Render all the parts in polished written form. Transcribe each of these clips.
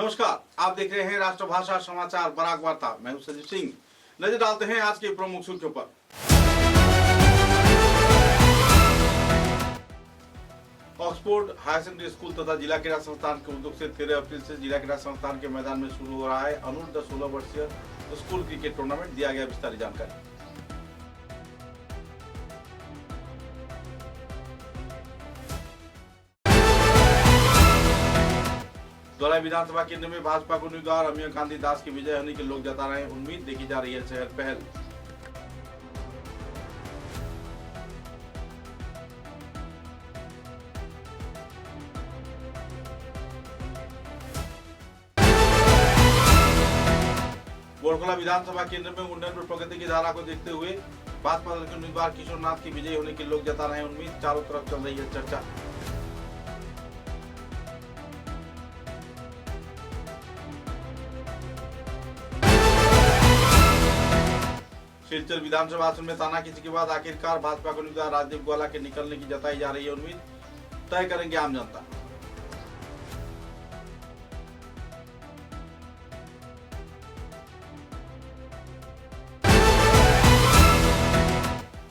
नमस्कार, आप देख रहे हैं राष्ट्रभाषा समाचार बराक वार्ता। मैं हूं संजीव सिंह। नजर डालते हैं आज की प्रमुख सुर्खियों पर। ऑक्सफोर्ड हायर सेकेंडरी स्कूल तथा जिला क्रीड़ा संस्थान के उद्योग से 13 अप्रैल से जिला क्रीड़ा संस्थान के मैदान में शुरू हो रहा है अनूर्ध्व 16 वर्षीय स्कूल क्रिकेट टूर्नामेंट। दिया गया विस्तारित जानकारी। धौलाई विधानसभा केंद्र में भाजपा को उम्मीदवार अमीय कांति दास की विजय होने के लोग जता रहे हैं उम्मीद। देखी जा रही है चहल पहल। बोरकोला विधानसभा केंद्र में उन्नयन पर प्रगति की धारा को देखते हुए भाजपा दल के उम्मीदवार किशोर नाथ की विजयी होने के लोग जता रहे हैं उम्मीद। चारों तरफ चल रही है चर्चा। सिलचर विधानसभा आसन में तानाकीची के बाद आखिरकार भाजपा के उम्मीदवार राजदीप ग्वाला के निकलने की जताई जा रही है उम्मीद। तय करेंगे आम जनता।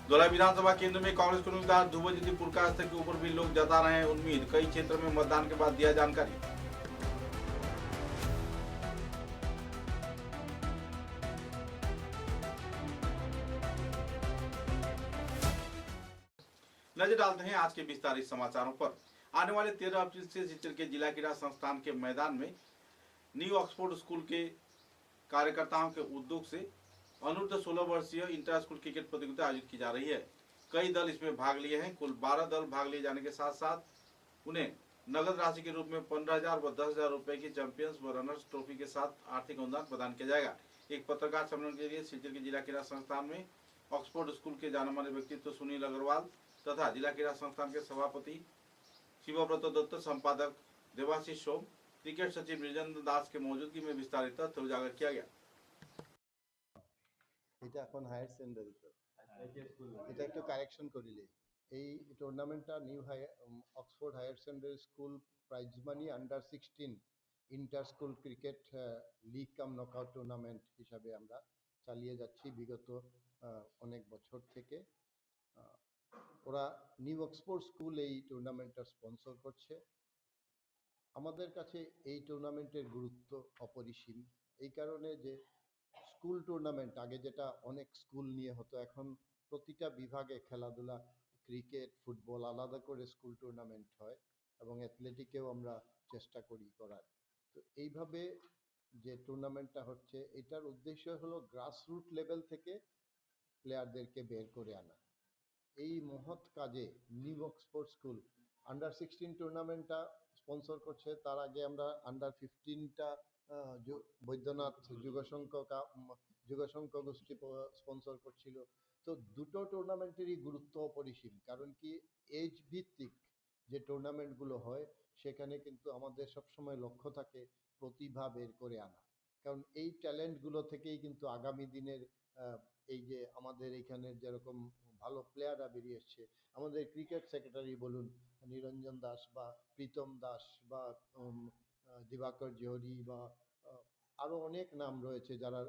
धौलाई विधानसभा केंद्र में कांग्रेस के उम्मीदवार ध्रुवज्योति पुरकास्ते के ऊपर भी लोग जता रहे हैं उम्मीद। कई क्षेत्र में मतदान के बाद दिया जानकारी। नजर डालते हैं आज के विस्तारित समाचारों पर। आने वाले 13 अप्रैल से सिलचर के जिला क्रीड़ा संस्थान के मैदान में न्यू ऑक्सफोर्ड स्कूल के कार्यकर्ताओं के उद्योग से अनूर्ध्व 16 वर्षीय इंटर स्कूल क्रिकेट प्रतियोगिता आयोजित की जा रही है। कई दल इसमें भाग लिए हैं। कुल 12 दल भाग लिए जाने के साथ साथ उन्हें नगद राशि के रूप में 15,000 व 10,000 रुपए की चैंपियंस व रनर्स ट्रॉफी के साथ आर्थिक अनुदान प्रदान किया जाएगा। एक पत्रकार सम्मेलन के लिए सिलचर के जिला क्रीड़ा संस्थान में ऑक्सफोर्ड स्कूल के जाने माने व्यक्तित्व सुनील अग्रवाल तथा जिला क्रीड़ा संस्थान के सभापति शिवव्रत दत्त, संपादक देवाशीष सोम, क्रिकेट सचिव निरंजन दास के मौजूदगी में विस्तारित तथ्य उजागर किया गया। এটা এখন হায়ার সেকেন্ডারিতে এটা একটু কারেকশন করিলে এই টুর্নামেন্টটা new Oxford higher secondary school prize money under 16 inter school cricket league cum knockout tournament হিসাবে আমরা চালিয়ে যাচ্ছি বিগত অনেক বছর থেকে। ওরা নিউ অক্সফোর্ড স্কুল এই টুর্নামেন্টটা স্পন্সর করছে। আমাদের কাছে এই টুর্নামেন্টের গুরুত্ব অপরিসীম এই কারণে যে স্কুল টুর্নামেন্ট আগে যেটা অনেক স্কুল নিয়ে হতো, এখন প্রতিটা বিভাগে খেলাধুলা ক্রিকেট ফুটবল আলাদা করে স্কুল টুর্নামেন্ট হয় এবং অ্যাথলেটিকেও আমরা চেষ্টা করি করার। তো এইভাবে যে টুর্নামেন্টটা হচ্ছে এটার উদ্দেশ্য হলো গ্রাসরুট লেভেল থেকে প্লেয়ারদেরকে বের করে আনা। এই মহৎ কাজে নিউ অক্সফোর্ড স্কুল আন্ডার 16 টুর্নামেন্টটা স্পন্সর করছে। তার আগে আমরা আন্ডার 15টা বৈদ্যনাথ যুগসংখ্য গোষ্ঠী স্পন্সর করছিল। তো দুটো টুর্নামেন্টেরই গুরুত্ব অপরিসীম, কারণ কি এজ ভিত্তিক যে টুর্নামেন্টগুলো হয় সেখানে কিন্তু আমাদের সবসময় লক্ষ্য থাকে প্রতিভা বের করে আনা, কারণ এই ট্যালেন্টগুলো থেকেই কিন্তু আগামী দিনের এই যে আমাদের এখানে যেরকম ভালো প্লেয়াররা বেরিয়ে এসছে, আমাদের ক্রিকেট সেক্রেটারি বলুন নিরঞ্জন দাস বা প্রীতম দাস বা দিবাকর জোহরি বা আরো অনেক নাম রয়েছে যারা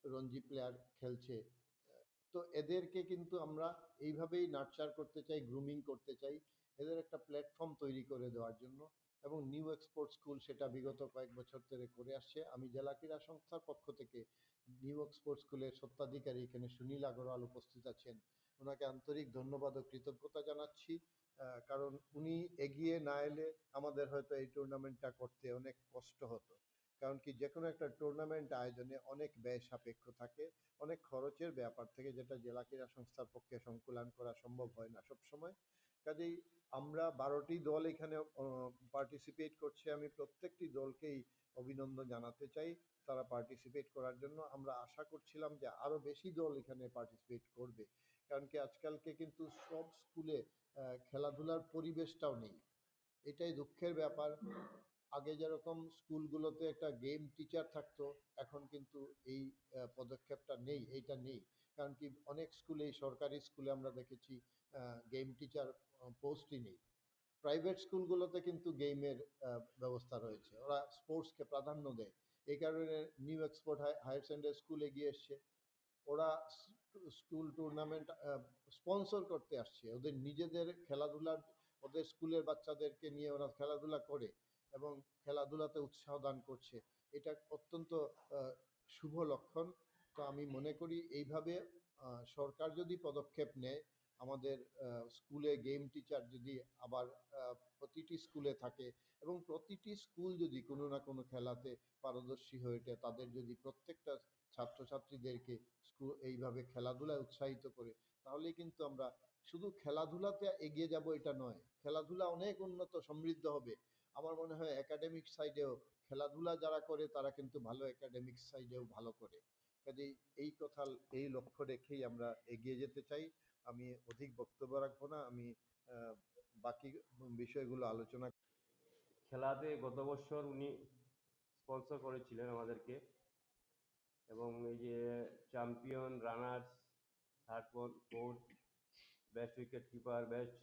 রঞ্জি প্লেয়ার খেলছে। তো এদেরকে কিন্তু আমরা এইভাবেই নার্চার করতে চাই, গ্রুমিং করতে চাই, এদের একটা প্ল্যাটফর্ম তৈরি করে দেওয়ার জন্য। এবং নিউ এক্সপোর্ট স্কুল সেটা বিগত কয়েক বছর ধরে করে আসছে। আমি জেলা ক্রীড়া সংস্থার পক্ষ থেকে নিউ এক্সপোর্ট স্কুলের স্বত্বাধিকারী এখানে সুনীল আগরওয়াল উপস্থিত আছেন, ওনাকে আন্তরিক ধন্যবাদ ও কৃতজ্ঞতা জানাচ্ছি। কারণ উনি এগিয়ে না এলে আমাদের হয়তো এই টুর্নামেন্টটা করতে অনেক কষ্ট হতো, কারণ কি যে কোনো একটা টুর্নামেন্ট আয়োজনে অনেক ব্যয় সাপেক্ষ থাকে, অনেক খরচের ব্যাপার থেকে, যেটা জেলা ক্রীড়া সংস্থার পক্ষে সংকুলান করা সম্ভব হয় না সবসময়। কাজেই আমরা 12টি দল এখানে পার্টিসিপেট করছে। আমি প্রত্যেকটি দলকেই অভিনন্দন জানাতে চাই তারা পার্টিসিপেট করার জন্য। আমরা আশা করছিলাম যে আরো বেশি দল এখানে পার্টিসিপেট করবে, কারণ কি আজকালকে কিন্তু সব স্কুলে খেলাধুলার পরিবেশটাও নেই, এটাই দুঃখের ব্যাপার। আগে যেরকম স্কুলগুলোতে একটা গেম টিচার থাকতো, এখন কিন্তু এই পদক্ষেপটা নেই, এইটা নেই। কারণ কি অনেক স্কুলে, সরকারি স্কুলে আমরা দেখেছি গেম টিচার পোস্টই নেই। প্রাইভেট স্কুলগুলোতে কিন্তু গেমের ব্যবস্থা রয়েছে, ওরা স্পোর্টসকে প্রাধান্য দেয়। এই কারণে new Oxford higher secondary school এগিয়ে এসছে, ওরা স্কুল টুর্নামেন্ট স্পন্সর করতে আসছে, ওদের নিজেদের খেলাধুলার, ওদের স্কুলের বাচ্চাদেরকে নিয়ে ওরা খেলাধুলা করে এবং খেলাধুলাতে উৎসাহ দান করছে। এটা অত্যন্ত শুভ লক্ষণ। তো আমি মনে করি এইভাবে সরকার যদি পদক্ষেপ নেয়, আমাদের স্কুলে গেম টিচার যদি আবার প্রতিটি স্কুলে থাকে এবং প্রতিটি স্কুল যদি কোনো না কোনো খেলাতে পারদর্শী হয়ে ওঠে, তাদের যদি প্রত্যেকটা ছাত্রছাত্রীদেরকে স্কুল এইভাবে খেলাধুলায় উৎসাহিত করে, তাহলেই কিন্তু আমরা শুধু খেলাধুলাতে এগিয়ে যাব এটা নয়, খেলাধুলা অনেক উন্নত সমৃদ্ধ হবে। আমার মনে হয় একাডেমিক সাইডেও খেলাধুলা যারা করে তারা কিন্তু ভালো একাডেমিক সাইডেও ভালো করে। কাজেই এই কথা, এই লক্ষ্য রেখেই আমরা এগিয়ে যেতে চাই। আমি অধিক বক্তব্য রাখবো না, আমি বাকি বিষয়গুলো আলোচনা। খেলাতে গত বছর উনি স্পন্সর করেছিলেন আমাদেরকে, এবং এই যে champion, runners, third, fourth, best wicket keeper, best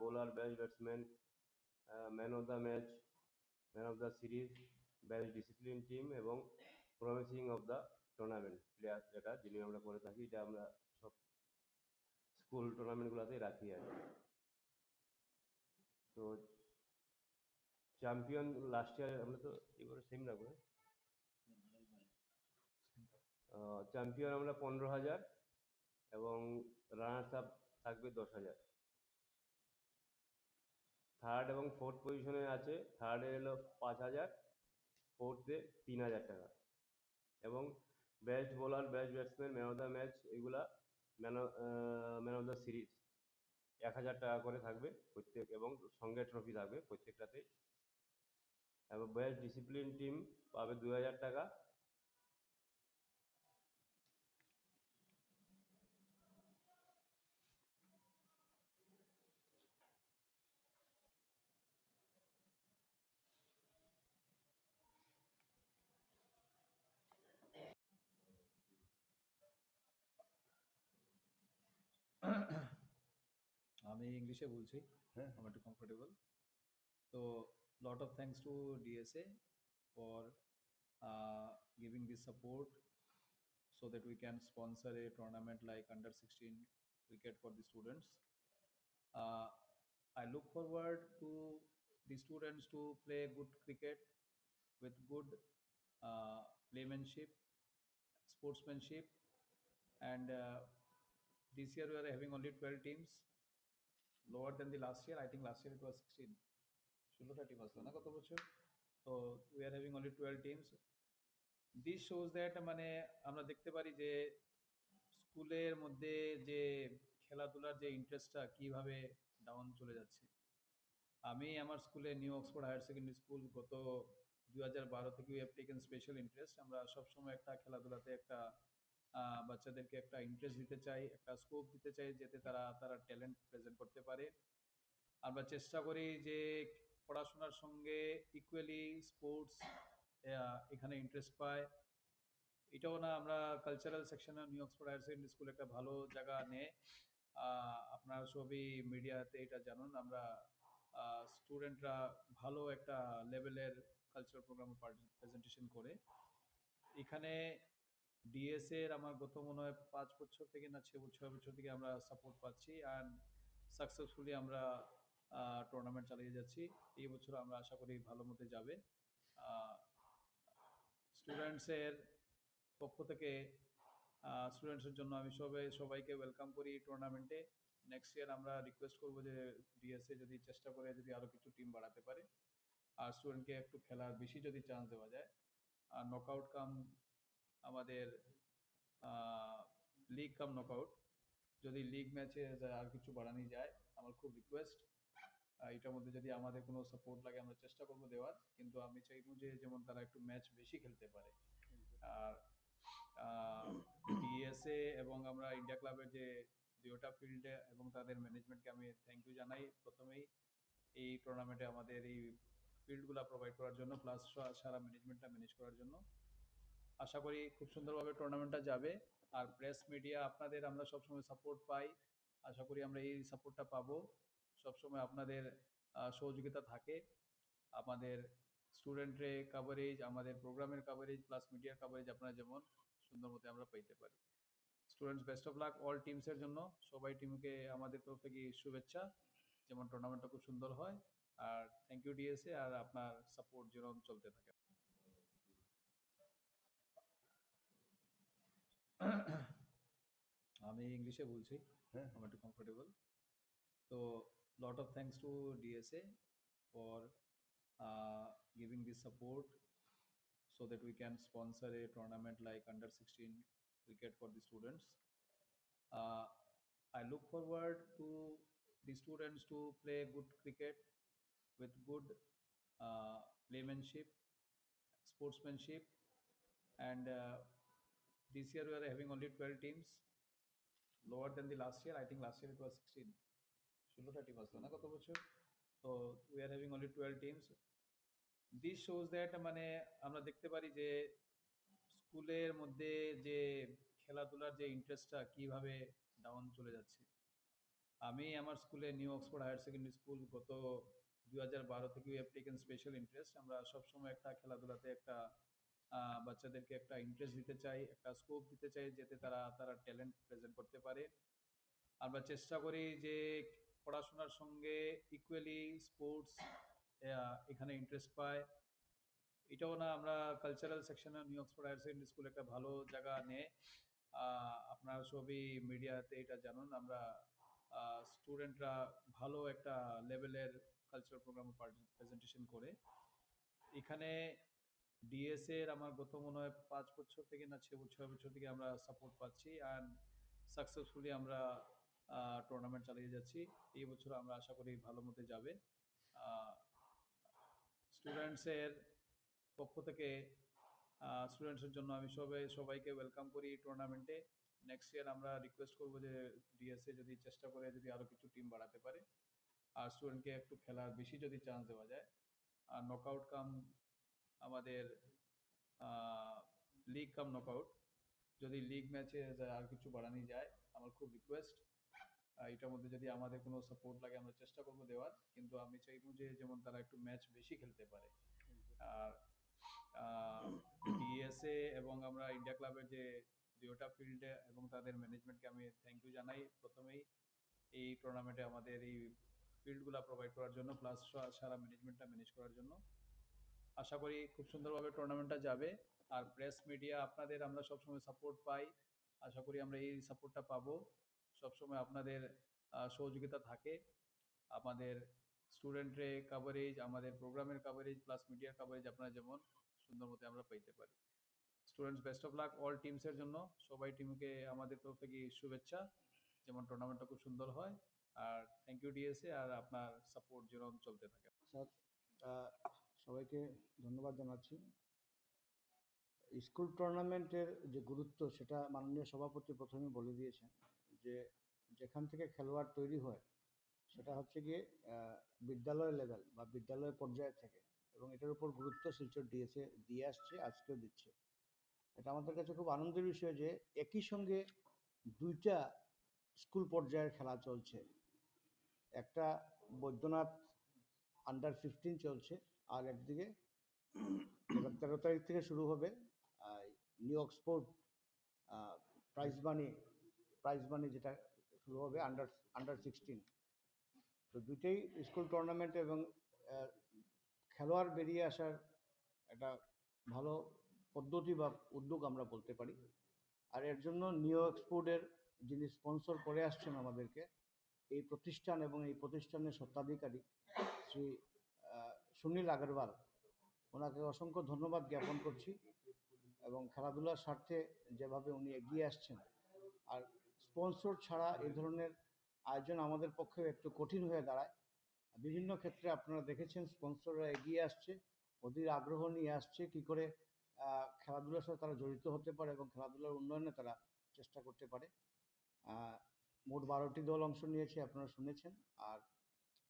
bowler, best batsman, man of the match, man of the series, best discipline team এবং promising of the tournament player, যেটা যিনি আমরা করে থাকি, এটা আমরা সব স্কুল টুর্নামেন্টগুলোতেই রাখি আর কি। তো চ্যাম্পিয়ন লাস্ট ইয়ার আমরা তো এবারে সেম রাখবো, চ্যাম্পিয়ন আমরা 15,000 এবং রানার্স আপ থাকবে 10,000। থার্ড এবং ফোর্থ পজিশনে আছে, থার্ডে এলো 5,000, ফোর্থে 3,000 টাকা, এবং best bowler, best batsman, man of the match, এগুলা ম্যান অফ দ্য সিরিজ 1,000 টাকা করে থাকবে প্রত্যেক, এবং সঙ্গে ট্রফি থাকবে প্রত্যেকটাতে। এবং বেস্ট ডিসিপ্লিন টিম পাবে 2,000 টাকা। আমি ইংলিশে বলছি, I'm too comfortable. So lot of thanks to DSA for giving this support so that we can sponsor a tournament like under 16 cricket for the students. I look forward to the students to play good cricket with good playmanship, sportsmanship, and this year we are having only 12 teams, lower than the last year. I think last year it was 16. 16টা team আসলো না গত বছর। তো we are having only 12 teams. This shows that মানে আমরা দেখতে পারি যে স্কুলের মধ্যে যে খেলাধুলার যে ইন্টারেস্টটা কিভাবে ডাউন চলে যাচ্ছে। আমি আমার স্কুলে new Oxford higher secondary school গত 2012 থেকে we have taken special interest. আমরা সবসময় একটা খেলাধুলাতে একটা বাচ্চাদেরকে একটা ইন্টারেস্ট দিতে চাই, একটা স্কোপ দিতে চাই, যাতে তারা ট্যালেন্ট প্রেজেন্ট করতে পারে। আমরা চেষ্টা করি যে পড়াশোনার সঙ্গে ইকুয়ালি স্পোর্টস এখানে ইন্টারেস্ট পায়। এটাও না, আমরা কালচারাল সেকশনে new Oxford higher secondary school একটা ভালো জায়গা নেয়। আপনারা সবই মিডিয়াতে এটা জানুন, আমরা স্টুডেন্টরা ভালো একটা লেভেলের কালচারাল প্রোগ্রাম প্রেজেন্টেশন করে। এখানে ডিএসএ এর আমার গত মনে হয় 5 বছর থেকে না 6 বছর থেকে আমরা সাপোর্ট পাচ্ছি, অ্যান্ড সাকসেসফুলি আমরা টুর্নামেন্ট চালিয়ে যাচ্ছি। এই বছর আমরা আশা করি ভালো মতো যাবে। স্টুডেন্টসের পক্ষ থেকে স্টুডেন্টসের জন্য আমি সবাইকে ওয়েলকাম করি এই টুর্নামেন্টে। নেক্সট ইয়ার আমরা রিকোয়েস্ট করবো যে ডিএসএ যদি চেষ্টা করে যদি আরও কিছু টিম বাড়াতে পারে, আর স্টুডেন্টকে একটু খেলার বেশি যদি চান্স দেওয়া যায়, আর নকআউট কাম আমাদের লিগ কাম নকআউট, যদি লিগ ম্যাচে আর কিছু বাড়ানো যায়, আমার খুব রিকোয়েস্ট। এটার মধ্যে যদি আমাদের কোনো সাপোর্ট লাগে আমরা চেষ্টা করবো দেওয়ার, কিন্তু আমি চাইবো যে যেমন তারা একটু ম্যাচ বেশি খেলতে পারে। আর ডিএসএ এবং আমরা ইন্ডিয়া ক্লাবের যে দুইটা ফিল্ডে এবং তাদের ম্যানেজমেন্টকে আমি থ্যাংক ইউ জানাই প্রথমেই, এই টুর্নামেন্টে আমাদের এই ফিল্ডগুলো প্রোভাইড করার জন্য, প্লাস সারা ম্যানেজমেন্টটা ম্যানেজ করার জন্য। আশা করি খুব সুন্দরভাবে টুর্নামেন্টটা যাবে। আর প্রেস মিডিয়া আপনাদের আমরা সবসময় সাপোর্ট পাই, আশা করি আমরা এই সাপোর্টটা পাবো। সবসময় আপনাদের সহযোগিতা থাকে, আমাদের স্টুডেন্টের কাভারেজ, আমাদের প্রোগ্রামের কাভারেজ প্লাস মিডিয়ার কাভারেজ আপনারা যেমন সুন্দর মতো আমরা পাইতে পারি। Students best of luck all টিমসের জন্য, সবাই টিমকে আমাদের তরফ থেকে শুভেচ্ছা, যেমন টুর্নামেন্টটা খুব সুন্দর হয়। আর থ্যাংক ইউ ডিএসএ, আর আপনার সাপোর্ট যেরকম চলতে থাকে। আমি ইংলিশে বলছি, হ্যাঁ। I'm একটু comfortable. So lot of thanks to DSA for giving this support so that we can sponsor a tournament like under 16 cricket for the students. I look forward to the students to play good cricket with good laymanship, sportsmanship, and this year we are having only 12 teams, lower than the last year. I think last year it was 16. 16টা team আসলো না গত বছর, তো we are having only 12 teams. This shows that মানে আমরা দেখতে পারি যে স্কুলের মধ্যে যে খেলাধুলার যে ইন্টারেস্টটা কিভাবে ডাউন চলে যাচ্ছে। আমি আমার স্কুলে new Oxford higher secondary school গত 2012 থেকে we have taken special interest. আমরা সবসময় একটা খেলাধুলাতে একটা বাচ্চাদেরকে একটা ইন্টারেস্ট দিতে চাই, একটা স্কোপ দিতে চাই, যাতে তারা ট্যালেন্ট প্রেজেন্ট করতে পারে। আমরা চেষ্টা করি যে পড়াশোনার সঙ্গে ইকুয়ালি স্পোর্টস এখানে ইন্টারেস্ট পায়। এটাও না, আমরা কালচারাল সেকশনে new Oxford higher secondary school একটা ভালো জায়গা নেয়। আপনারা সবই মিডিয়াতে এটা জানুন, আমরা স্টুডেন্টরা ভালো একটা লেভেলের কালচারাল প্রোগ্রাম প্রেজেন্টেশন করে। এখানে ডিএসএ এর আমার গত মনে হয় 5 বছর থেকে না 6 বছর থেকে আমরা সাপোর্ট পাচ্ছি, অ্যান্ড সাকসেসফুলি আমরা টুর্নামেন্ট চালিয়ে যাচ্ছি। এই বছর আমরা আশা করি ভালো মতো যাবে। স্টুডেন্টসের পক্ষ থেকে স্টুডেন্টসের জন্য আমি সবাইকে ওয়েলকাম করি টুর্নামেন্টে। নেক্সট ইয়ার আমরা রিকোয়েস্ট করবো যে ডিএসএ যদি চেষ্টা করে যদি আরও কিছু টিম বাড়াতে পারে, আর স্টুডেন্টকে একটু খেলার বেশি যদি চান্স দেওয়া যায়, আর নকআউট কাম আমাদের লিগ কাম নকআউট, যদি লিগ ম্যাচে আর কিছু বাড়ানো যায়, আমার খুব রিকোয়েস্ট। এটার মধ্যে যদি আমাদের কোনো সাপোর্ট লাগে আমরা চেষ্টা করবো দেওয়ার, কিন্তু আমি চাইবো যে যেমন তারা একটু ম্যাচ বেশি খেলতে পারে। আর ডিএসএ এবং আমরা ইন্ডিয়া ক্লাবের যে দুয়োটা ফিল্ডে এবং তাদের ম্যানেজমেন্টকে আমি থ্যাংক ইউ জানাই প্রথমেই, এই টুর্নামেন্টে আমাদের এই ফিল্ডগুলো প্রোভাইড করার জন্য, প্লাস সারা ম্যানেজমেন্টটা ম্যানেজ করার জন্য। আশা করি খুব সুন্দরভাবে টুর্নামেন্টটা যাবে। আর প্রেস মিডিয়া আপনাদের আমরা সবসময় সাপোর্ট পাই, আশা করি আমরা এই সাপোর্টটা পাবো। সবসময় আপনাদের সহযোগিতা থাকে, আমাদের স্টুডেন্টের কাভারেজ, আমাদের প্রোগ্রামের কাভারেজ প্লাস মিডিয়ার কাভারেজ আপনারা যেমন সুন্দর মতো আমরা পাইতে পারি। Students best of luck all টিমসের জন্য, সবাই টিমকে আমাদের তরফ থেকে শুভেচ্ছা, যেমন টুর্নামেন্টটা খুব সুন্দর হয়। আর থ্যাংক ইউ ডিএসএ, আর আপনার সাপোর্ট যেরকম চলতে থাকে। স্যার, সবাইকে ধন্যবাদ জানাচ্ছি। স্কুল টুর্নামেন্টের যে গুরুত্ব সেটা মাননীয় সভাপতি প্রথমে বলে দিয়েছেন, যে যেখান থেকে খেলোয়াড় তৈরি হয় সেটা হচ্ছে গিয়ে বিদ্যালয় লেভেল বা বিদ্যালয় পর্যায় থেকে, এবং এটার উপর গুরুত্ব শিলচর ডিএসএ দিয়ে আসছে, আজকেও দিচ্ছে। এটা আমাদের কাছে খুব আনন্দের বিষয় যে একই সঙ্গে দুইটা স্কুল পর্যায়ের খেলা চলছে। একটা বৈদ্যনাথ আন্ডার 15 চলছে, আর একদিকে 13 তারিখ থেকে শুরু হবে নিউ অক্সফোর্ড প্রাইজ মানি যেটা শুরু হবে আন্ডার 16। তো দুইটাই স্কুল টুর্নামেন্ট এবং খেলোয়াড় বেরিয়ে আসার একটা ভালো পদ্ধতি বা উদ্যোগ আমরা বলতে পারি। আর এর জন্য নিউ অক্সফোর্ডের যিনি স্পন্সর করে আসছেন আমাদেরকে, এই প্রতিষ্ঠান এবং এই প্রতিষ্ঠানের স্বত্বাধিকারী শ্রী সুনীল আগরওয়াল, ওনাকে অসংখ্য ধন্যবাদ জ্ঞাপন করছি। এবং খেলাধুলার স্বার্থে যেভাবে উনি এগিয়ে আসছেন, আর স্পন্সর ছাড়া এই ধরনের আয়োজন আমাদের পক্ষে একটু কঠিন হয়ে দাঁড়ায়। বিভিন্ন ক্ষেত্রে আপনারা দেখেছেন স্পন্সররা এগিয়ে আসছে, অধীর আগ্রহ নিয়ে আসছে কী করে খেলাধুলার সাথে তারা জড়িত হতে পারে এবং খেলাধুলার উন্নয়নে তারা চেষ্টা করতে পারে। মোট 12টি দল অংশ নিয়েছে, আপনারা শুনেছেন। আর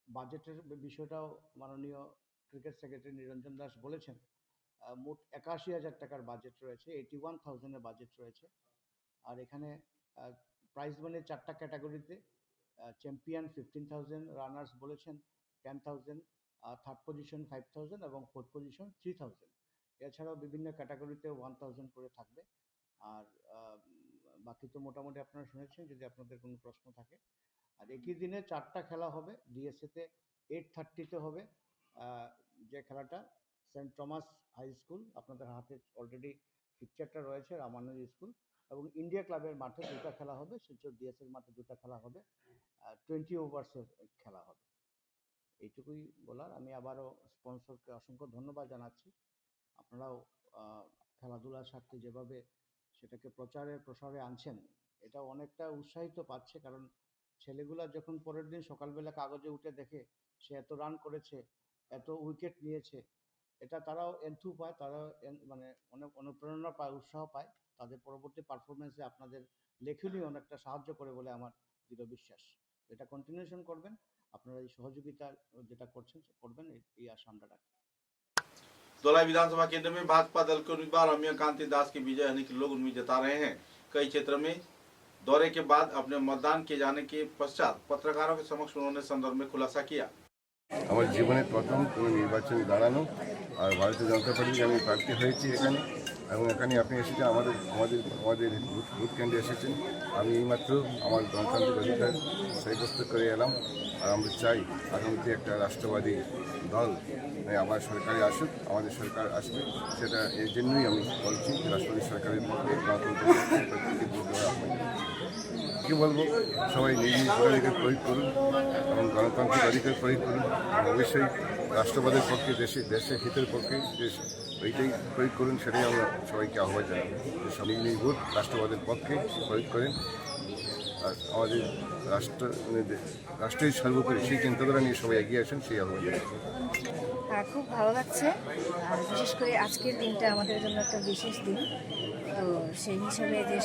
বাজেটের বিষয়টাও মাননীয় ক্রিকেট সেক্রেটারি নিরঞ্জন দাস বলেছেন, মোট 81,000 টাকার বাজেট রয়েছে, 81,000-এর বাজেট রয়েছে। আর এখানে প্রাইজ মানি 4টা ক্যাটাগরিতে, চ্যাম্পিয়ন 15,000, রানার্স বলেছেন 10,000, থার্ড পজিশন 5,000 এবং ফোর্থ পজিশন 3,000। এছাড়াও বিভিন্ন ক্যাটাগরিতে 1,000 করে থাকবে। আর বাকি তো মোটামুটি আপনারা শুনেছেন, যদি আপনাদের কোনো প্রশ্ন থাকে। আর একই দিনে 4টা খেলা হবে। ডিএসএতে 8:30-তে হবে যে খেলাটা, সেন্ট টমাস হাই স্কুল, আপনাদের হাতে অলরেডি পিকচারটা রয়েছে, রামানুজ স্কুল, এবং ইন্ডিয়া ক্লাবের মাঠে 2টা খেলা হবে। শিলচর ডিএসএর মাঠে 2টা খেলা হবে, 20 ওভার্সের খেলা হবে। এইটুকুই বলার। আমি আবারও স্পন্সরকে অসংখ্য ধন্যবাদ জানাচ্ছি। আপনারাও খেলাধুলার স্বার্থে যেভাবে সেটাকে প্রসারে আনছেন, এটা অনেকটা উৎসাহিত পাচ্ছে। কারণ ছেলেগুলা যখন পরের দিন সকালবেলা কাগজে উঠে দেখে সে এত রান করেছে, এত উইকেট নিয়েছে, এটা তারাও এন্থু পায়, তারাও মানে অনেক অনুপ্রেরণা পায়, উৎসাহ পায়। তাদের পরবর্তী পারফরমেন্সে আপনাদের লেখনী অনেকটা সাহায্য করে বলে আমার দৃঢ় বিশ্বাস। এটা কন্টিনিউশন করবেন, আপনারা এই সহযোগিতা যেটা করবেন, এই আশা আমরা রাখি। धोलाई विधानसभा केंद्र में भाजपा दल के उम्मीदवार रम्या कांति दास की विजय होने की लोग उम्मीद जता रहे हैं। कई क्षेत्र में दौरे के बाद अपने मतदान किए जाने के पश्चात पत्रकारों के समक्ष उन्होंने संदर्भ में खुलासा किया। আমার জীবনের প্রথম কোনো নির্বাচনে দাঁড়ানো, আর ভারতীয় জনতা পার্টির আমি প্রার্থী হয়েছি এখানে, এবং এখানে আপনি এসেছেন আমাদের বুথ কেন্দ্রে এসেছেন। আমি এইমাত্র আমার গণতান্ত্রিক অধিকার সাব্যস্ত করে এলাম। আর আমরা চাই আগামীতে একটা রাষ্ট্রবাদী দল আমার সরকারে আসুক, আমাদের সরকার আসবে। সেটা এর জন্যই আমি বলছি রাষ্ট্রবাদী সরকারের মধ্যে গণতন্ত্রের ভোট দেওয়া হয়। কী বলবো, সবাই নিজের ভোটাধিকার প্রয়োগ করুন এবং গণতান্ত্রিক অধিকার প্রয়োগ করুন। অবশ্যই রাষ্ট্রবাদের পক্ষে, দেশের হিতের পক্ষে ওইটাই প্রয়োগ করুন। সেটাই আমরা সবাইকে আহ্বান জানাবো যে সবাই নিজ ভোট রাষ্ট্রবাদের পক্ষে প্রয়োগ করেন। আর আমাদের রাষ্ট্রের সর্বোপরি সেই চিন্তাধারা নিয়ে সবাই এগিয়ে আসেন, সেই আহ্বান জানাবো। খুব ভালো লাগছে। আর বিশেষ করে আজকের দিনটা আমাদের জন্য একটা বিশেষ দিন। তো সেই হিসাবে যে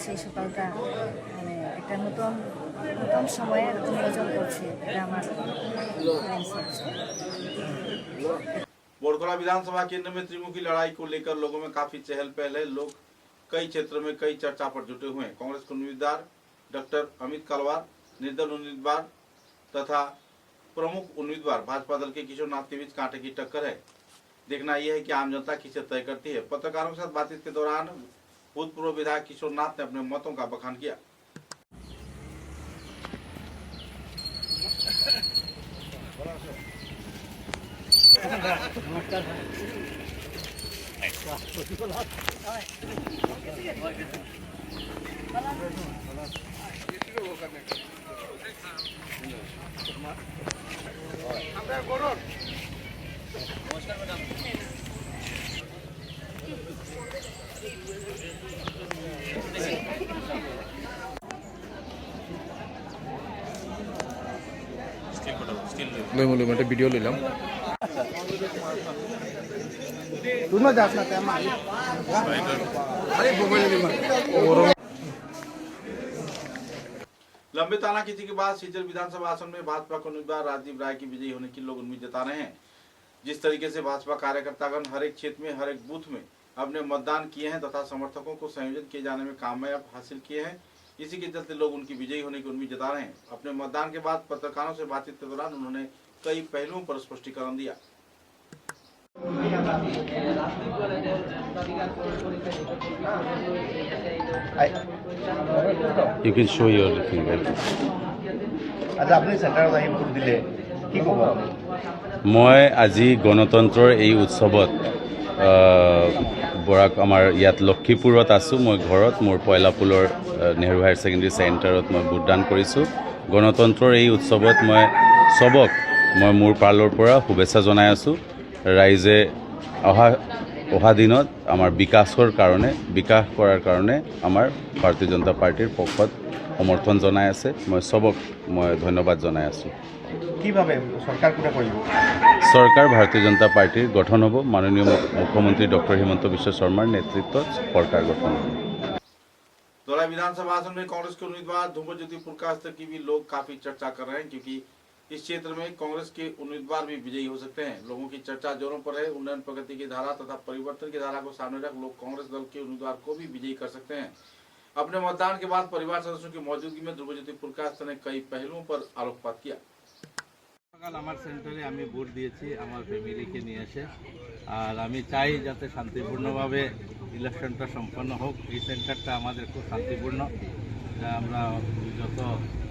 সেই সকালটা মানে একটা নতুন সময়ে নিয়োজন করছে, এটা আমার ফিলিংস হচ্ছে। बोरखोला विधानसभा केंद्र में त्रिमुखी लड़ाई को लेकर लोगों में काफी चहल पहल है। लोग कई क्षेत्रों में कई चर्चा पर जुटे हुए हैं। कांग्रेस के उम्मीदवार डॉक्टर अमित कलवार, निर्दल उम्मीदवार तथा प्रमुख उम्मीदवार भाजपा दल के किशोर नाथ के बीच कांटे की टक्कर है। देखना यह है कि आम जनता किसे तय करती है। पत्रकारों के साथ बातचीत के दौरान भूतपूर्व विधायक किशोर नाथ ने अपने मतों का बखान किया। একটা ভিডিও নিলাম। लंबे तानाकीची के बाद सीचर विधानसभा आसन में भाजपा के उम्मीदवार राजीव राय की विजयी होने की लोग उम्मीद जता रहे हैं। जिस तरीके से भाजपा कार्यकर्तागण हर एक क्षेत्र में, हर एक बूथ में अपने मतदान किए हैं तथा समर्थकों को संयोजित किए जाने में कामयाब हासिल किए हैं, इसी के चलते लोग उनकी विजयी होने की उम्मीद जता रहे हैं। अपने मतदान के बाद पत्रकारों से बातचीत के दौरान उन्होंने कई पहलुओं पर स्पष्टीकरण दिया। You can show your finger. মই আজি গণতন্ত্ৰৰ এই উৎসৱত আমাৰ ইয়াত লক্ষীপুৰত আছোঁ। মই ঘৰত মোৰ পয়লাপুলৰ নেহৰু হায়াৰ ছেকেণ্ডেৰী চেণ্টাৰত মই ভোটদান কৰিছোঁ। গণতন্ত্ৰৰ এই উৎসৱত মই চবক মোৰ ফালৰ পৰা শুভেচ্ছা জনাই আছোঁ। ৰাইজে অহা দিনত আমাৰ বিকাশ কৰাৰ কাৰণে আমাৰ ভাৰতীয় জনতা পাৰ্টিৰ পক্ষত সমৰ্থন জনাই আছে। মই চবক ধন্যবাদ জনাই আছোঁ। চৰকাৰ ভাৰতীয় জনতা পাৰ্টিৰ গঠন হ'ব। মাননীয় মুখ্যমন্ত্ৰী ডক্টৰ হিমন্ত বিশ্ব শৰ্মাৰ নেতৃত্বত চৰকাৰ গঠন হ'ব। धौलाई विधानसभा आसन में कांग्रेस के उम्मीदवार ध्रुवज्योति पुरकास्तर की भी लोग काफी चर्चा कर रहे हैं, क्योंकि इस क्षेत्र में कांग्रेस के उम्मीदवार भी विजयी हो सकते हैं। लोगों की चर्चा जोरों पर है। उन्नयन प्रगति की धारा तथा परिवर्तन की धारा को सामने रख लोग कांग्रेस दल के उम्मीदवार को भी विजयी कर सकते हैं। अपने मतदान के बाद परिवार सदस्यों की मौजूदगी में ध्रुवज्योति पुरकास्तर ने कई पहलुओं पर आलोकपात किया। সকাল আমার সেন্টারে আমি ভোট দিয়েছি আমার ফ্যামিলিকে নিয়ে এসে, আর আমি চাই যাতে শান্তিপূর্ণভাবে ইলেকশনটা সম্পন্ন হোক। এই সেন্টারটা আমাদের খুব শান্তিপূর্ণ, যা আমরা যত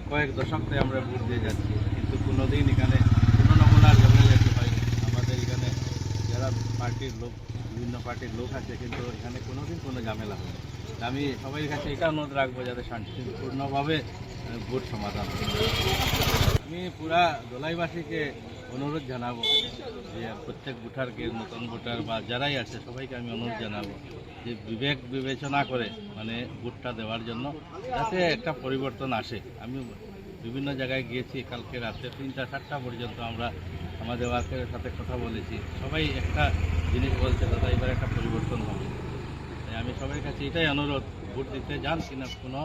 কয়েক দশক ধরে আমরা ভোট দিয়ে যাচ্ছি, কিন্তু কোনোদিন এখানে কোনো নমুনার ঝামেলা হয়। আমাদের এখানে যারা পার্টির লোক, বিভিন্ন পার্টির লোক আছে, কিন্তু এখানে কোনোদিন কোনো ঝামেলা হয়। আমি সবাই কাছে এটা অনুরোধ রাখবো যাতে শান্তিপূর্ণভাবে ভোট সমাধান হয়। আমি পুরা দোলাইবাসীকে অনুরোধ জানাবো যে প্রত্যেক ভোটারকে, নতুন ভোটার বা যারাই আছে সবাইকে আমি অনুরোধ জানাবো যে বিবেক বিবেচনা করে মানে ভোটটা দেওয়ার জন্য, যাতে একটা পরিবর্তন আসে। আমি বিভিন্ন জায়গায় গিয়েছি, কালকে রাতে 3টা-4টা পর্যন্ত আমরা আমাদের ওয়ার্কারের সাথে কথা বলেছি। সবাই একটা জিনিস বলছে, দাদা এবার একটা পরিবর্তন হবে। তাই আমি সবার কাছে এটাই অনুরোধ, ভোট দিতে যান কিনা কোনো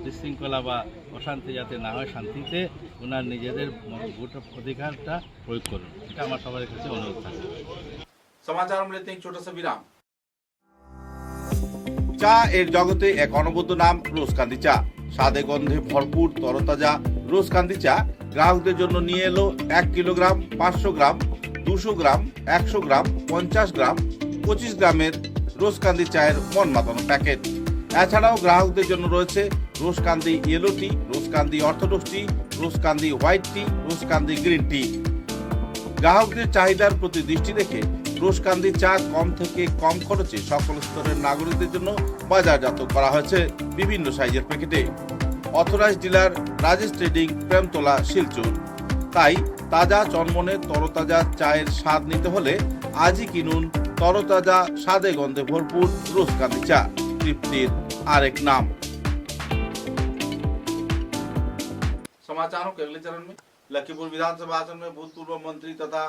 বিশৃঙ্খলা বা অশান্তি যাতে না হয়, শান্তিতে ওনার নিজেদের ভোট অধিকারটা প্রয়োগ করুন, এটা আমার সবার কাছে অনুরোধ থাকে। समाचार में लेते हैं एक छोटा सा विराम। চা এর জগতে এক অনবদ্য নাম রোজকান্দি চা। স্বাদে গন্ধে ভরপুর তরতাজা রোজকান্দি চা গ্রাহকদের জন্য নিয়ে এলো 1 কিলোগ্রাম, 500 গ্রাম, 200 গ্রাম, 100 গ্রাম, 50 গ্রাম, 25 গ্রামের রোজকান্দি চায়ের মন মাতানো প্যাকেট। এছাড়াও গ্রাহকদের জন্য রয়েছে রোজকান্দি ইয়েলো টি, রোজকান্দি অর্থোডক্স টি, রোজকান্দি হোয়াইট টি, রোজকান্দি গ্রিন টি। গ্রাহকদের চাহিদার প্রতি দৃষ্টি রেখে রোজকান্দি চা কম থেকে কম খরচে সকল স্তরের নাগরিকদের জন্য বাজারজাত করা হয়েছে বিভিন্ন সাইজের প্যাকেটে। Authorised dealer Rajesh trading, Premtala, Silchar. তাই তাজা চনমনে তরতাজা চায়ের স্বাদ নিতে হলে আজই কিনুন তরতাজা স্বাদে গন্ধে ভরপুর রোজকান্দি চা, তৃপ্তির আরেক नाम। समाचारों के अगले चरण में लखीमपुर विधानसभा आसन में भूतपूर्व मंत्री तथा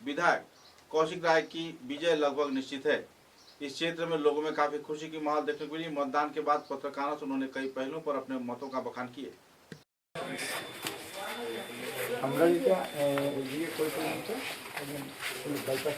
विधायक कौशिक राय की विजय लगभग निश्चित है। इस क्षेत्र में लोगों में काफी खुशी की माहौल देखने को मिली। मतदान के बाद पत्रकारों से उन्होंने कई पहलुओं पर अपने मतों का बखान किए। আমরা যেটা এদিকে করে পর্যন্ত বাইপাস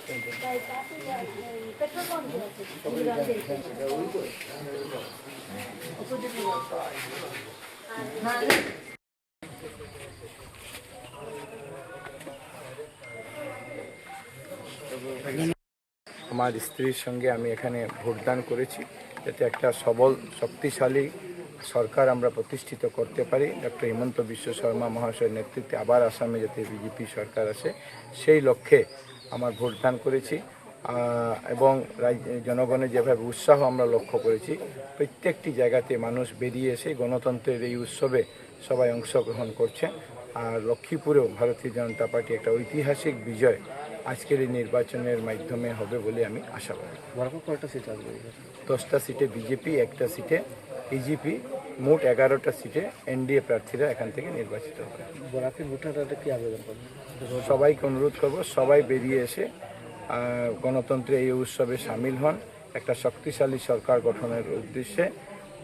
আমার স্ত্রীর সঙ্গে আমি এখানে ভোটদান করেছি, যাতে একটা সবল শক্তিশালী সরকার আমরা প্রতিষ্ঠিত করতে পারি। ডক্টর হিমন্ত বিশ্ব শর্মা মহাশয়ের নেতৃত্বে আবার আসামে যাতে বিজেপি সরকার আসে, সেই লক্ষ্যে আমার ভোটদান করেছি। এবং জনগণের যেভাবে উৎসাহ আমরা লক্ষ্য করেছি, প্রত্যেকটি জায়গাতে মানুষ বেরিয়ে এসে গণতন্ত্রের এই উৎসবে সবাই অংশগ্রহণ করছে। আর লক্ষ্মীপুরেও ভারতীয় জনতা পার্টি একটা ঐতিহাসিক বিজয় আজকের এই নির্বাচনের মাধ্যমে হবে বলে আমি আশাবাদী। কয়টা সিট আসবে? 10টা সিটে বিজেপি, 1টা সিটে বিজেপি, মোট 11টা সিটে এনডিএ প্রার্থীরা এখান থেকে নির্বাচিত হবে। বরাকি ভোটাররা কি আবেদন করবে? সবাইকে অনুরোধ করব, সবাই বেরিয়ে এসে গণতন্ত্রে এই উৎসবে সামিল হন। একটা শক্তিশালী সরকার গঠনের উদ্দেশ্যে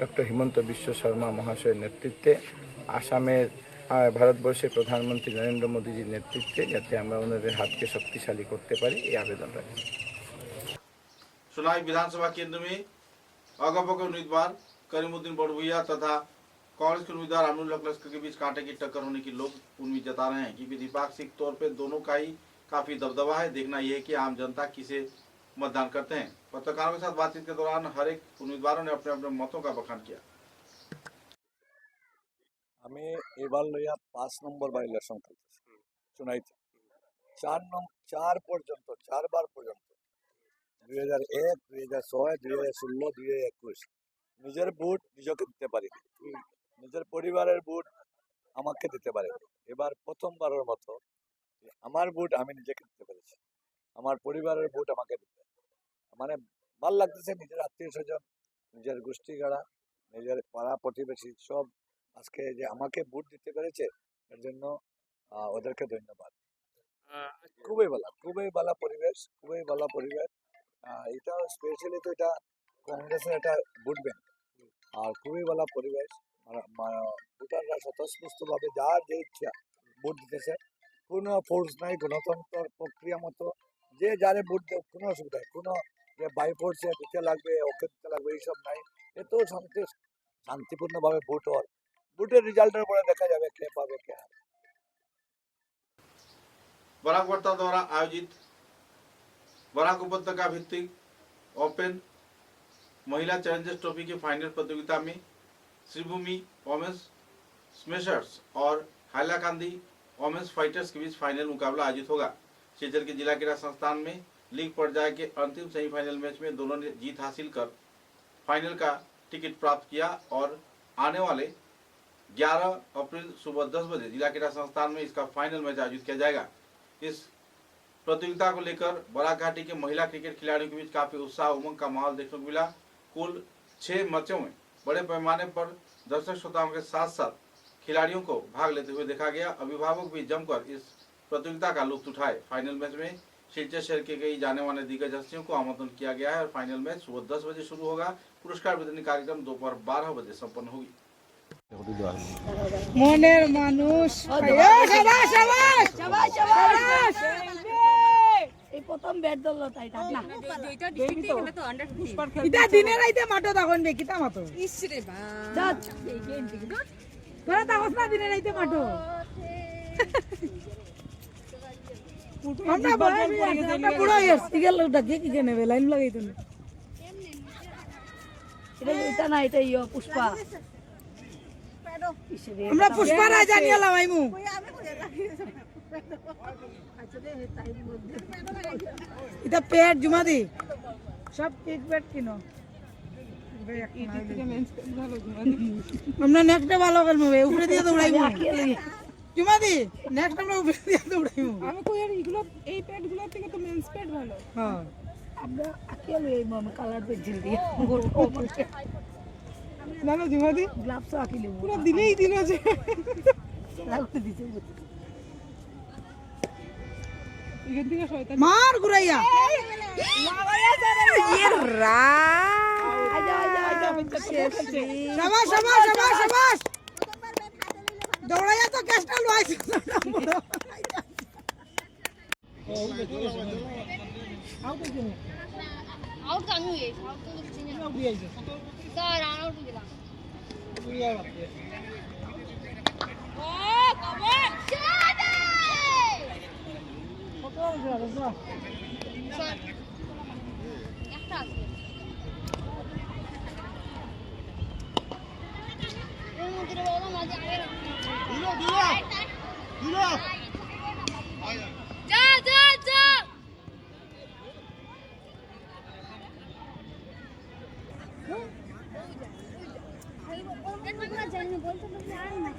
ডক্টর হিমন্ত বিশ্ব শর্মা মহাশয়ের নেতৃত্বে আসামের ভারতবর্ষের প্রধানমন্ত্রী নরেন্দ্র মোদীজির নেতৃত্বে যাতে আমরা ওনাদের হাতকে শক্তিশালী করতে পারি, এই আবেদন রাখি। सोनाई विधानसभा केंद्र में अगपक उम्मीदवार करीमुद्दीन बड़भुइया तथा कांग्रेस के उम्मीदवार अमीनुल हक लश्कर के बीच कांटे की टक्कर होने की लोग उम्मीद जता रहे हैं, क्योंकि द्विपाक्षिक तौर पे दोनों का ही काफी दबदबा है। देखना यह है कि आम जनता किसे मतदान करते हैं। पत्रकारों के साथ बातचीत के दौरान हर एक उम्मीदवारों ने अपने अपने मतों का बखान किया। আমি এবার লইয়া 5 নম্বর বার ইলেকশন করতেছি সোনাইতে। 4 পর্যন্ত 4 বার পর্যন্ত 2001, 2006, 2016, 2021 নিজের ভোট নিজকে দিতে পারি, নিজের পরিবারের ভোট আমাকে দিতে পারে। এবার প্রথমবারের মতো আমার ভোট আমি নিজেকে দিতে পেরেছি, আমার পরিবারের ভোট আমাকে দিতে, মানে ভাল লাগতেছে। নিজের আত্মীয় স্বজন, নিজের গোষ্ঠী গাড়া, নিজের পাড়া প্রতিবেশী সব আজকে যে আমাকে ভোট দিতে পেরেছে, এর জন্য ওদেরকে ধন্যবাদ। খুবই ভালো পরিবেশ, খুবই ভালো পরিবেশ। এটা স্পেশালি তো এটা কংগ্রেসের একটা ভোট ব্যাংক, আর খুবই ভালো পরিবেশ। ভোটাররা স্বতঃস্ফূর্তভাবে যার যে ইচ্ছা ভোট দিতেছে, কোনো ফোর্স নাই, গণতন্ত্র প্রক্রিয়া মতো যে যারে ভোট দেয়, কোনো অসুবিধা নেই, কোনো যে বাই ফোর্সে দিতে লাগবে, ওকে দিতে লাগবে, এইসব নাই। এত শান্তিপূর্ণভাবে ভোট হয়। ভোটের রেজাল্টের পরে দেখা যাবে কে পাবে কে হারবে। बराक वार्ता द्वारा आयोजित बराक उपत्यका भित्तिक ओपन महिला चैलेंजर्स ट्रॉफी की फाइनल प्रतियोगिता में श्रीभूमि वोमेन्स स्मैशर्स और हाइलाकांदी वोमेन्स फाइटर्स के बीच फाइनल मुकाबला आयोजित होगा। सिलचर के जिला क्रीड़ा संस्थान में लीग पर्याय के अंतिम सेमीफाइनल मैच में दोनों ने जीत हासिल कर फाइनल का टिकट प्राप्त किया और आने वाले 11 अप्रैल सुबह 10 बजे जिला क्रीड़ा संस्थान में इसका फाइनल मैच आयोजित किया जाएगा। इस प्रतियोगिता को लेकर बराक घाटी के महिला क्रिकेट खिलाड़ियों के बीच काफी उत्साह उमंग का माहौल देखने को मिला। कुल 6 मैचों में बड़े पैमाने पर दर्शक श्रोताओं के साथ साथ खिलाड़ियों को भाग लेते हुए देखा गया। अभिभावक भी जमकर इस प्रतियोगिता का लुत्फ उठाए। फाइनल मैच में सिलचर शहर के कई जाने माने दिग्गज हस्तियों को आमंत्रण किया गया है और फाइनल मैच सुबह 10 बजे शुरू होगा। पुरस्कार वितरण कार्यक्रम दोपहर 12 बजे संपन्न होगी। মনের মানুষ এই প্রথম ব্যাট দল তাই না এটা দিনের রাইতে মাঠো তখন দেখিতা মাতো ইসরে বা তোরা তাকস না দিনের রাইতে মাঠো আমরা বুড়ো হইছি কি গেল ওটা কি কি নেবে লাইন লাগাইতো না এটা না এটা ইয়ো পুষ্পা আমরা পুষ্পা রাজা নিয়ে লাগাইমু এটা পেট জমা দি সব কেক পেট কিনো আমরা নেক্সট ভালো করবো উপরে দিয়ে দৌড়াইবো জমা দি নেক্সট আমরা উপরে দিয়ে দৌড়াইবো আমি কই আর এগুলো এই পেটগুলো থেকে তো মেন্স পেট ভালো হ্যাঁ আমরা আকেলে এই মামা কালার পেট ঝিল দিয়ে না না জমা দি গ্লাভস আকিলে পুরো দিলেই দিল যে লাগতে দিতে এখান থেকে শয়তান মার ঘুরাইয়া ইয়েরা শাবাশ শাবাশ শাবাশ শাবাশ দৌড়াইয়া তো কেসটা লইছে আউট কামি হই আউট তো চিনি না হইছে স্যার রান আউট দিলাম ও কভার শাদে স্যার একটা আছে এর মধ্যে বলা মাঝে আগে দিলো দিলো দিলো যা যা যা জানি বলতে বলতে আর না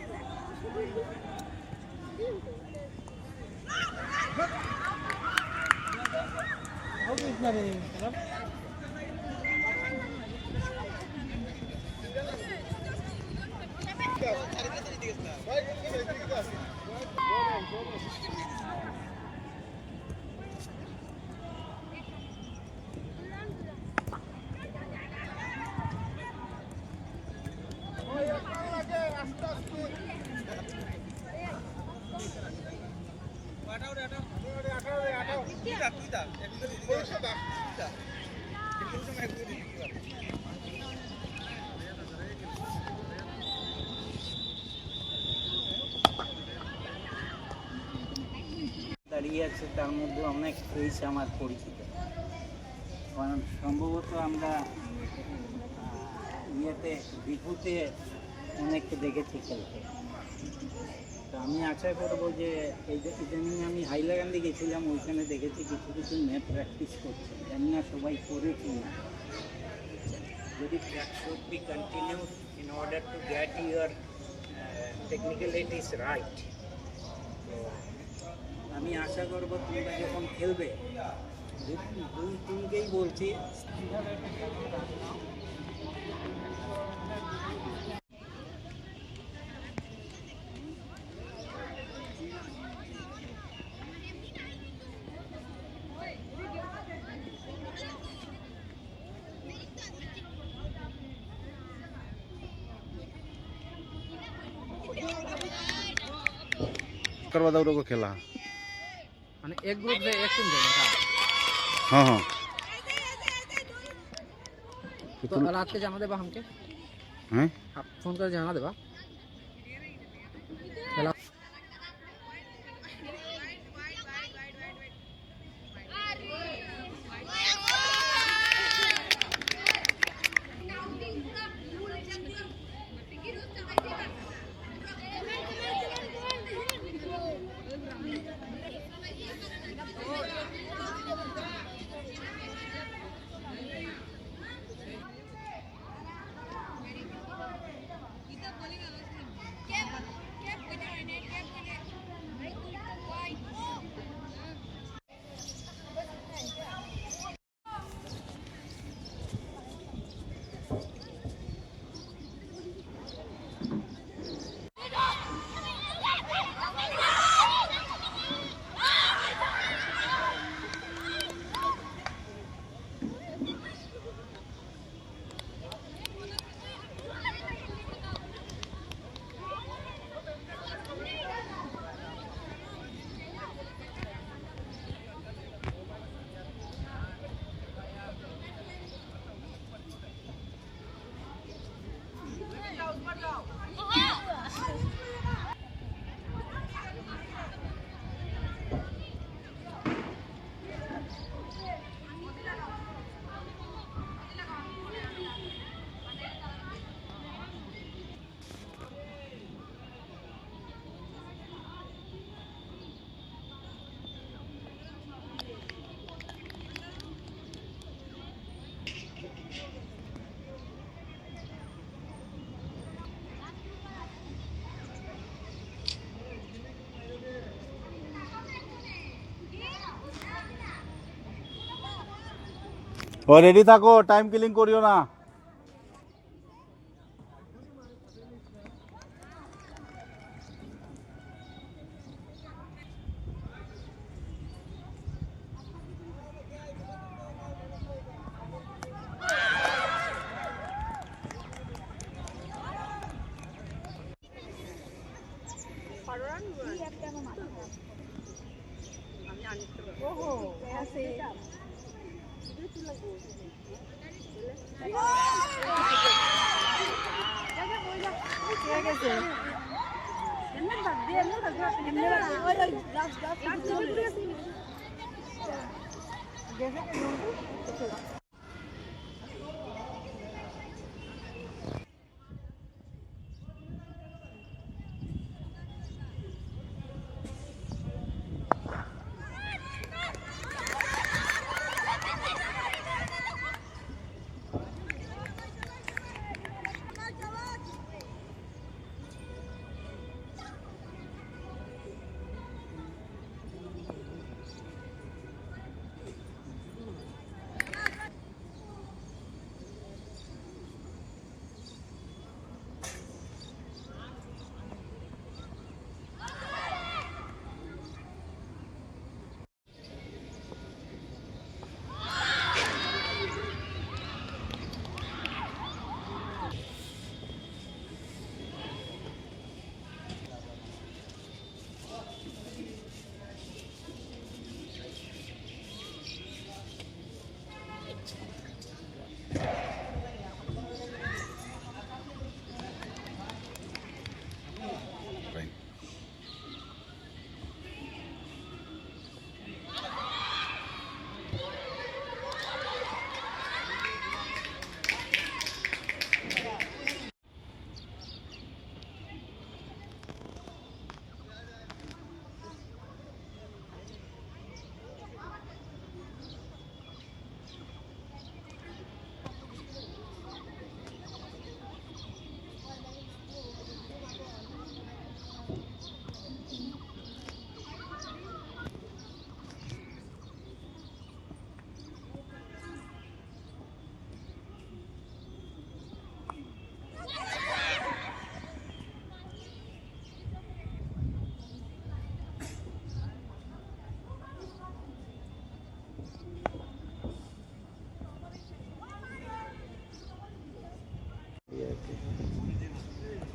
দাঁড়িয়ে আছে তার মধ্যে অনেক ফেস আমার পরিচিত, কারণ সম্ভবত আমরা ইয়েতে বিপুতে অনেককে দেখেছি খেলতে। তো আমি আশা করব যে এই যে ইদানিং আমি হাইলাকান্দি গেছিলাম, ওইখানে দেখেছি কিছু কিছু ম্যাচ প্র্যাকটিস করছে, জানি না সবাই করে কি না। যদি should be continued in order to get your technicalities right. আমি আশা করব তোমরা যখন খেলবে, দুই টিমকেই বলছি करवा दो को खेला माने एक ग्रुप से एक टीम देगा। हाँ हाँ तो रात के जाना देबा हमके हैं आप फोन कर जाना देबा ও রেডি থাকো, টাইম কিলিং করিও না।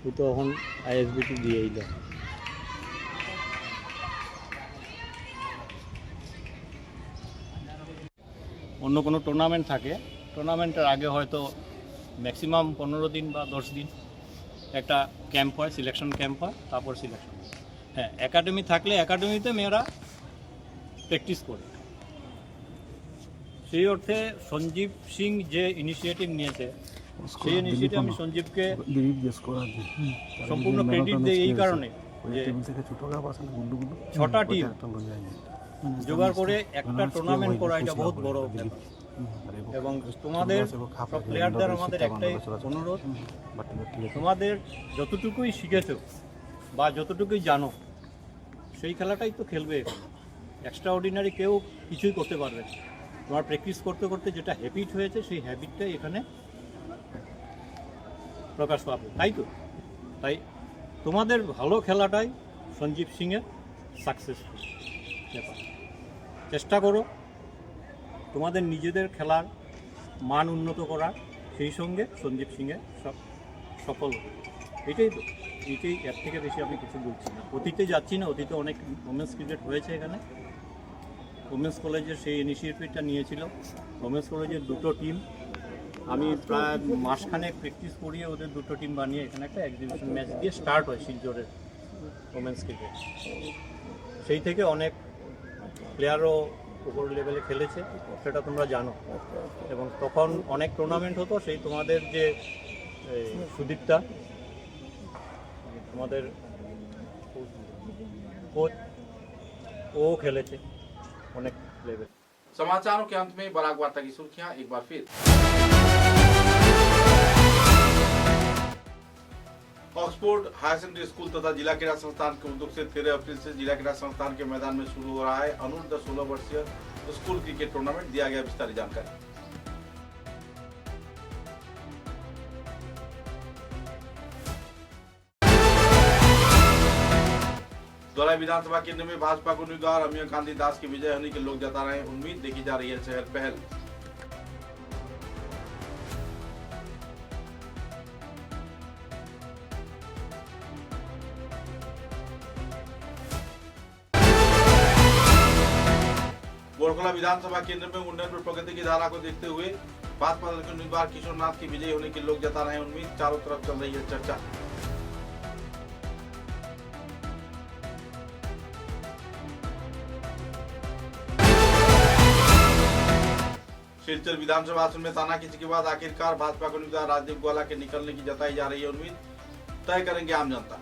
তুই তো এখন আইএসবিটি দিয়েই দাও। অন্য কোনো টুর্নামেন্ট থাকে, টুর্নামেন্টের আগে হয়তো ম্যাক্সিমাম 15 দিন বা 10 দিন একটা ক্যাম্প হয়, সিলেকশন ক্যাম্প হয়, তারপর সিলেকশন। হ্যাঁ, একাডেমি থাকলে একাডেমিতে মেয়েরা প্র্যাকটিস করে। সেই অর্থে সঞ্জীব সিং যে ইনিশিয়েটিভ নিয়েছে, সেই ইনিশিয়েটিভ আমি সঞ্জীবকে সম্পূর্ণ ক্রেডিট দিই এই কারণে যে 6টা টিম জোগাড় করে একটা টুর্নামেন্ট করা এটা বহুত বড় ব্যাপার। এবং তোমাদের সব প্লেয়ারদের আমাদের একটাই অনুরোধ, তোমাদের যতটুকুই শিখেছো বা যতটুকুই জানো সেই খেলাটাই তো খেলবে। এক্সট্রা অর্ডিনারি কেউ কিছুই করতে পারবে না। তোমার প্র্যাকটিস করতে করতে যেটা হ্যাবিট হয়েছে সেই হ্যাবিটটাই এখানে প্রকাশ পাবে, তাই তো? তাই তোমাদের ভালো খেলাটাই সঞ্জীব সিংয়ের সাকসেসফুল ব্যাপার। চেষ্টা করো তোমাদের নিজেদের খেলার মান উন্নত করার, সেই সঙ্গে সঞ্জীব সিংয়ের সফল হবে। এটাই তো, এটাই, এর থেকে বেশি আমি কিছু বলছি না। অতীতে যাচ্ছি না, অতীতে অনেক ওমেন্স ক্রিকেট হয়েছে এখানে। ওমেন্স কলেজের সেই ইনিশিয়েটিভটা নিয়েছিল ওমেন্স কলেজের 2টো টিম। আমি প্রায় মাসখানেক প্র্যাকটিস করিয়ে ওদের 2টো টিম বানিয়ে এখানে একটা এক্সিবিশন ম্যাচ দিয়ে স্টার্ট হয় শিলচরের ওমেন্স ক্রিকেট। সেই থেকে অনেক প্লেয়ারও উপর লেভেলে খেলেছে, সেটা তোমরা জানো। এবং তখন অনেক টুর্নামেন্ট হতো, সেই তোমাদের যে সুদীপ্তা তোমাদের কোচ, ও খেলেছে অনেক লেভেল। समाचारों के अंत में बराक वार्ता की सुर्खियां एक बार फिर। ऑक्सफोर्ड हायर सेकेंडरी स्कूल तथा जिला क्रीड़ा संस्थान के उद्योग से 13 अप्रैल से जिला क्रीड़ा संस्थान के मैदान में शुरू हो रहा है अनूर्ध्व 16 वर्षीय स्कूल क्रिकेट टूर्नामेंट। दिया गया विस्तारित जानकारी। धौलाई विधानसभा केंद्र में भाजपा को उम्मीदवार अमीय कांति दास की विजय होने के लोग जता रहे हैं उम्मीद। देखी जा रही है चहल पहल। बोरखला विधानसभा केंद्र में उन्नयन पर प्रगति की धारा को देखते हुए भाजपा दल के उम्मीदवार किशोर नाथ की विजयी होने के लोग जता रहे हैं उम्मीद। चारों तरफ चल रही है चर्चा। सिलचर विधानसभा आसन में तानाकीची के बाद आखिरकार भाजपा के उम्मीदवार राजदीप ग्वाला के निकलने की जताई जा रही है उम्मीद। तय करेंगे आम जनता।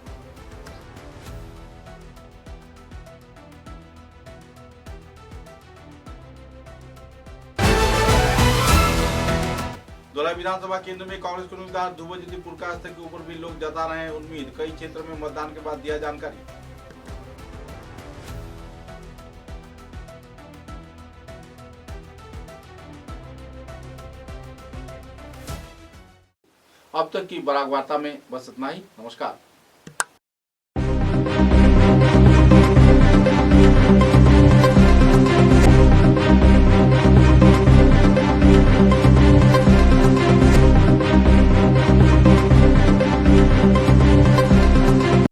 धौलाई विधानसभा केंद्र में कांग्रेस के उम्मीदवार ध्रुवज्योति पुरकास्ते के ऊपर भी लोग जता रहे हैं उम्मीद। कई क्षेत्र में मतदान के बाद दिया जानकारी। अब तक की बराक वार्ता में बस इतना ही। नमस्कार।